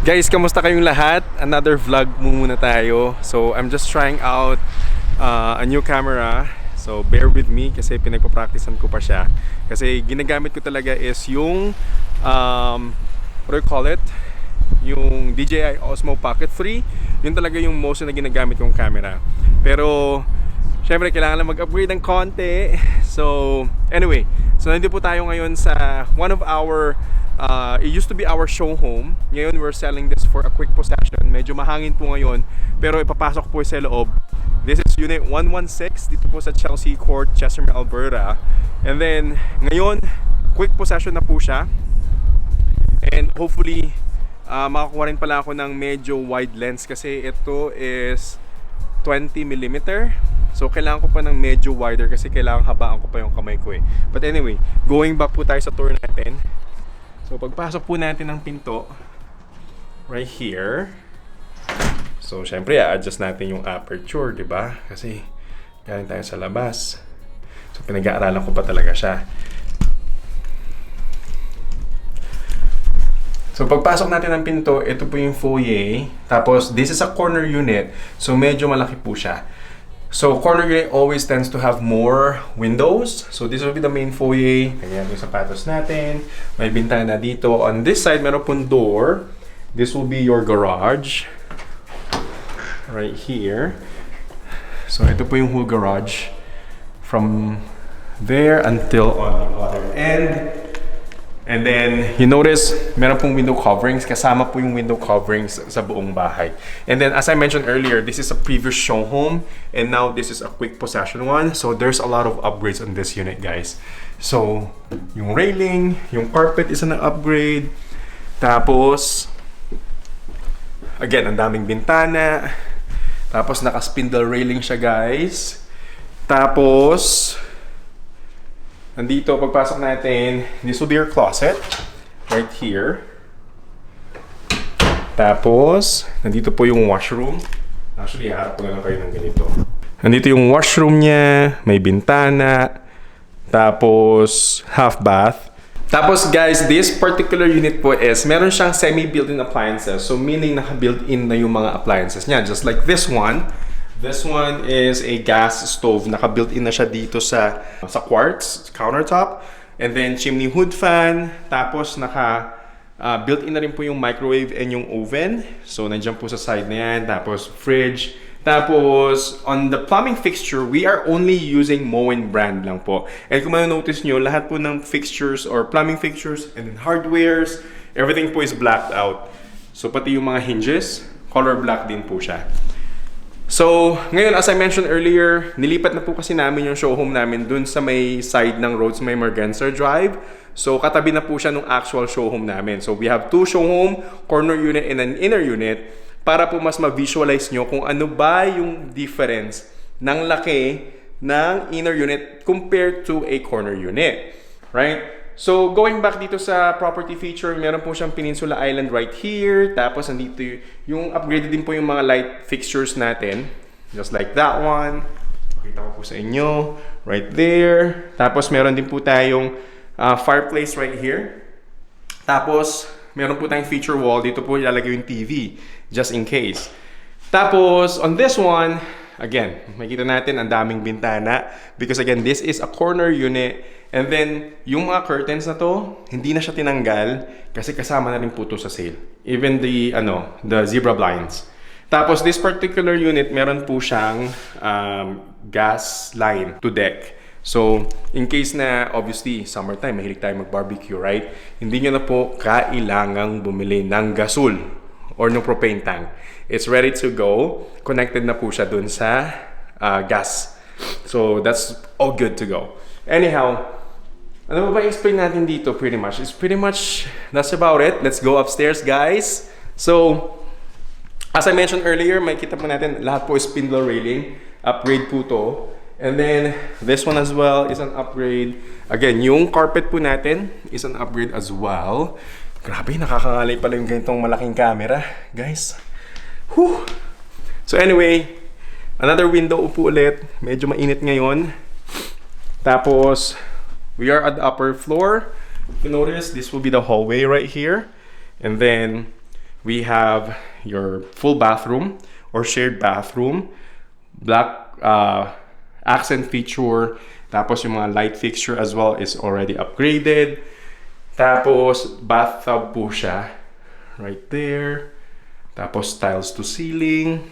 Guys, kamusta kayong lahat? Another vlog muna tayo. So, I'm just trying out a new camera. So, bear with me kasi pinagpa-practicean ko pa siya. Kasi ginagamit ko talaga is yung what do you call it? Yung DJI Osmo Pocket 3. Yun talaga yung most na ginagamit kong camera. Pero syempre kailangan lang mag-upgrade ng konti. So, anyway, so nandito po tayo ngayon sa one of our it used to be our show home. Ngayon we're selling this for a quick possession. Medyo mahangin po ngayon, pero ipapasok po sa loob. This is Unit 116 dito po sa Chelsea Court, Chestermere, Alberta. And then ngayon, quick possession na po siya. And hopefully makakuha rin pala ako ng medyo wide lens kasi ito is 20mm. So kailangan ko pa ng medyo wider kasi kailangan habaan ko pa yung kamay ko eh. But anyway, going back po tayo sa tour natin. So pagpasok po natin ng pinto right here. So syempre adjust natin yung aperture, 'di ba? Kasi galing tayo sa labas. So pinag-aaralan ko pa talaga siya. So pagpasok natin ng pinto, ito po yung foyer. Tapos this is a corner unit. So medyo malaki po siya. So corner unit always tends to have more windows. So this will be the main foyer. Ganyan yung sapatos natin. May bintana dito. On this side, meron pong door. This will be your garage. Right here. So ito po yung whole garage. From there until on the other end. And then, you notice, meron pong window coverings. Kasama po yung window coverings sa buong bahay. And then, as I mentioned earlier, this is a previous show home. And now, this is a quick possession one. So, there's a lot of upgrades on this unit, guys. So, yung railing, yung carpet is an upgrade. Tapos, again, ang daming bintana. Tapos, naka-spindle railing siya, guys. Tapos, nandito, pagpasok natin, this will be your closet. Right here. Tapos, nandito po yung washroom. Actually, harap ko na lang kayo ng ganito. Nandito yung washroom niya, may bintana. Tapos, half bath. Tapos guys, this particular unit po is, meron siyang semi-built-in appliances. So, meaning naka-built-in na yung mga appliances niya. Just like this one. This one is a gas stove. Naka-built-in na siya dito sa quartz countertop. And then chimney hood fan. Tapos built-in na rin po yung microwave and yung oven. So nandiyan po sa side na yan. Tapos fridge. Tapos on the plumbing fixture, we are only using Moen brand lang po. And kung ma-notice nyo, lahat po ng fixtures or plumbing fixtures and then hardwares, everything po is blacked out. So pati yung mga hinges, color black din po siya. So, ngayon, as I mentioned earlier, nilipat na po kasi namin yung showhome namin dun sa may side ng road, sa may Merganser Drive. So, katabi na po siya nung actual showhome namin. So, we have two showhome, corner unit and an inner unit para po mas ma-visualize nyo kung ano ba yung difference ng laki ng inner unit compared to a corner unit. Right? So, going back dito sa property feature, meron po siyang Peninsula Island right here. Tapos, nandito yung upgraded din po yung mga light fixtures natin. Just like that one. Pakita ko po sa inyo. Right there. Tapos, meron din po tayong fireplace right here. Tapos, meron po tayong feature wall. Dito po ilalagay yung TV. Just in case. Tapos, on this one, again, makikita natin ang daming bintana. Because again, this is a corner unit. And then, yung mga curtains na to, hindi na siya tinanggal kasi kasama na rin po to sa sale. Even the zebra blinds. Tapos, this particular unit, meron po siyang gas line to deck. So, in case na, obviously, summertime, mahilig tayo mag-barbecue, right? Hindi nyo na po kailangang bumili ng gasol or ng propane tank. It's ready to go. Connected na po siya dun sa gas. So, that's all good to go. Anyhow, ano ba i-explain natin dito pretty much? It's pretty much, that's about it. Let's go upstairs, guys. So, as I mentioned earlier, makikita po natin, lahat po is spindle railing. Upgrade po to. And then, this one as well is an upgrade. Again, yung carpet po natin is an upgrade as well. Grabe, nakakangalay pala yung ganitong malaking camera, guys. Whew! So anyway, another window po ulit. Medyo mainit ngayon. Tapos, we are at the upper floor. If you notice, this will be the hallway right here. And then, we have your full bathroom or shared bathroom, black accent feature, tapos yung mga light fixture as well is already upgraded. Tapos bathtub po siya right there. Tapos tiles to ceiling.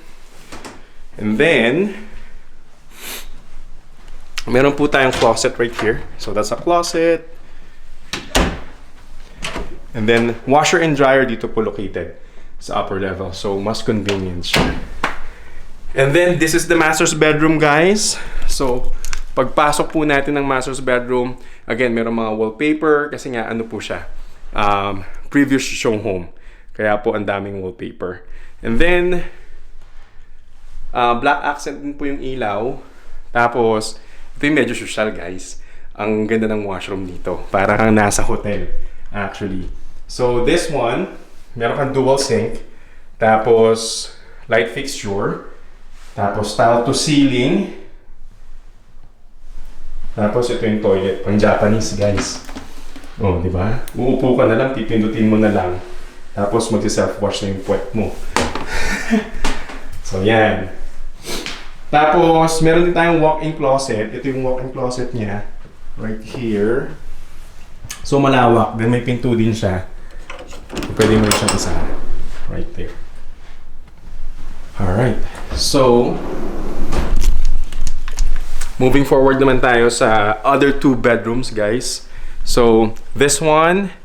And then meron po tayong closet right here. So that's a closet. And then washer and dryer dito po located sa upper level. So mas convenient siya. And then this is the master's bedroom, guys. So pagpasok po natin ng master's bedroom, again, meron mga wallpaper kasi nga ano po siya, previous show home. Kaya po ang daming wallpaper. And then black accent din po yung ilaw. Tapos ito yung medyo social, guys. Ang ganda ng washroom dito. Parang kang nasa hotel, actually. So this one, meron kang dual sink. Tapos light fixture. Tapos tile to ceiling. Tapos ito yung toilet, pang Japanese, guys. Oh, di ba? Uupo ka na lang, pipindutin mo na lang. Tapos magsi-self-wash na yung puwet mo. So, yan. Tapos, meron din tayong walk-in closet. Ito yung walk-in closet niya. Right here. So, malawak. Then may pinto din siya. Pwede mo siya isa. Right there. Alright. So, moving forward naman tayo sa other two bedrooms, guys. So, this one,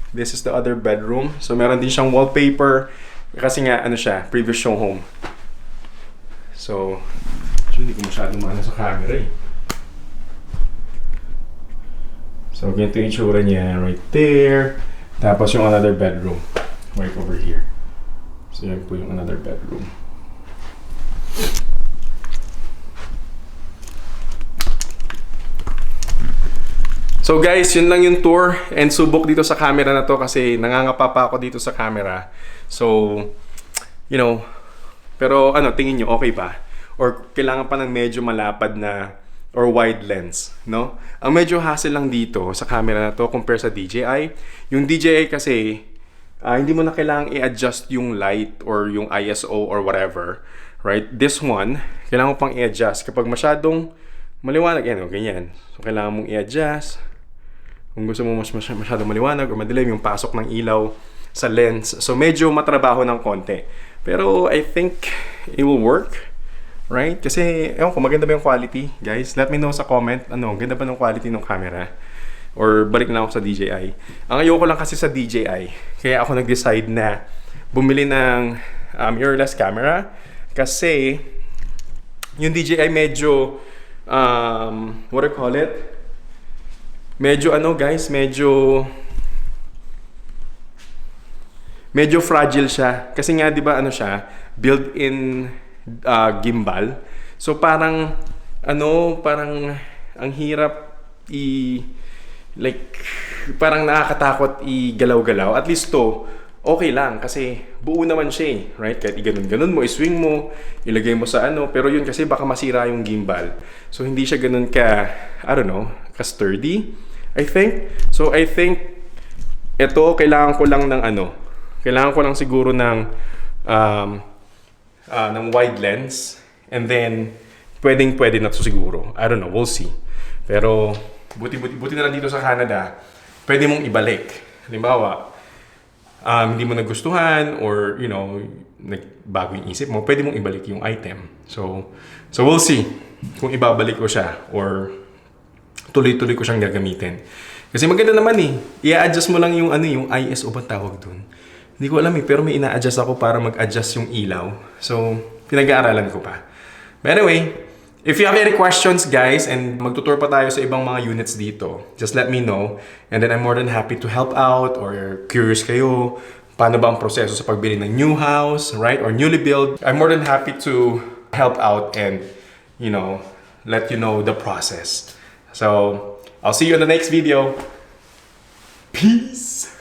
this is the other bedroom. So, meron din siyang wallpaper. Kasi nga, ano siya, previous show home. So, actually, hindi ko masyadong maano sa camera eh. So, ganito yung itsura niya right there. Tapos yung another bedroom right over here. So, yan po yung another bedroom. So guys, yun lang yung tour and subok dito sa camera na to kasi nangangapa pa ako dito sa camera. So, you know, pero ano, tingin nyo, okay ba? Or kailangan pa ng medyo malapad na or wide lens, no? Ang medyo hassle lang dito sa camera na to compare sa DJI. Yung DJI kasi, hindi mo na kailangang i-adjust yung light or yung ISO or whatever, right? This one, kailangan mo pang i-adjust. Kapag masyadong maliwanag, yan, ganyan. So, kailangan mong i-adjust. Kung gusto mo masyadong maliwanag o madilim yung pasok ng ilaw sa lens. So, medyo matrabaho ng konti. Pero, I think it will work. Right? Kasi, ewan ko, maganda ba yung quality? Guys, let me know sa comment. Ano, ganda ba ng quality ng camera? Or balik na ako sa DJI. Ang ayoko lang kasi sa DJI. Kaya ako nag-decide na bumili ng mirrorless camera. Kasi, yung DJI medyo, what do you call it? Medyo ano guys, medyo fragile siya. Kasi nga 'di ba ano siya, built-in gimbal. So parang parang ang hirap parang nakakatakot igalaw-galaw. At least to okay lang kasi buo naman siya, right? Kahit i-ganon-ganon mo, i-swing mo, ilagay mo sa pero yun kasi baka masira yung gimbal. So hindi siya ganun ka, I don't know, ka-sturdy. I think. So, I think ito, kailangan ko lang ng kailangan ko lang siguro ng wide lens. And then, pwede na to siguro. I don't know, we'll see. Pero, buti na lang dito sa Canada, pwede mong ibalik. Halimbawa, hindi mo nagustuhan or, you know, nagbago yung isip mo, pwede mong ibalik yung item. So we'll see kung ibabalik ko siya or tuloy-tuloy ko siyang gagamitin. Kasi maganda naman i-adjust mo lang yung yung ISO ba tawag dun? Hindi ko alam pero may ina-adjust ako para mag-adjust yung ilaw. So, pinag-aaralan ko pa. But anyway, if you have any questions guys and magtutour pa tayo sa ibang mga units dito, just let me know. And then I'm more than happy to help out or curious kayo, paano ba ang proseso sa pagbili ng new house, right? Or newly built. I'm more than happy to help out and, you know, let you know the process. So, I'll see you in the next video. Peace!